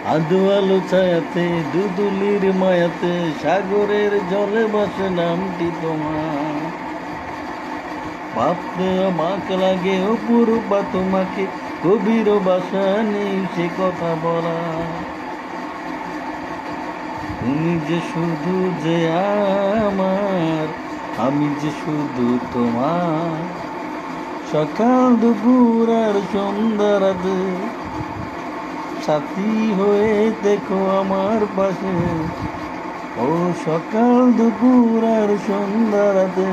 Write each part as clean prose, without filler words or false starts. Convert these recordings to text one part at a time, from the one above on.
আধো আলো ছায়াতে দুদুলির মায়াতে সাগরের জলে বসে নামটি তোমার। ভাবতে অবাক লাগে অপরূপা তোমাকে, গভীর বাসা নেই সে কথা বলা। তুমি যে শুধু যে আমার, আমি যে শুধু তোমার। সকাল দুপুর আর সন্ধ্যা রাতে সাথী হয়ে দেখো আমার পাশে। ও সকাল দুপুর আর সন্ধ্যা রাতে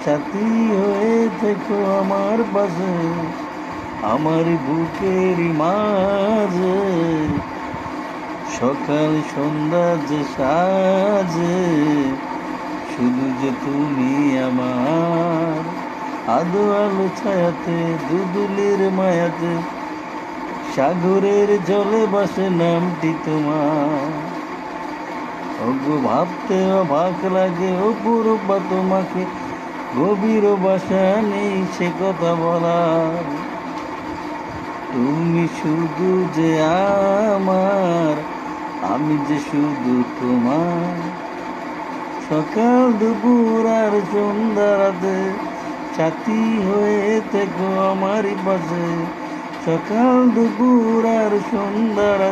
সাথী হয়ে দেখো আমার পাশে। আমার বুকের মাঝে সকাল সন্ধ্যা যে সাজে, শুধু যে তুমি আমার। আদো আলো ছায়াতে দুদুলের মায়াতে সাগরের জলে বসে নামটি তোমার। ওগো ভাবতে অবাক লাগে অপরূপা তোমাকে, গভীর বাসা নেই সে কথা বলার। তুমি শুধু যে আমার, আমি যে শুধু তোমার। সকাল দুপুর আর সন্ধ্যা রাতে সাথী হয়ে থেকো আমারই পাশে। সকাল দুপুর আর সন্ধ্যা রাতে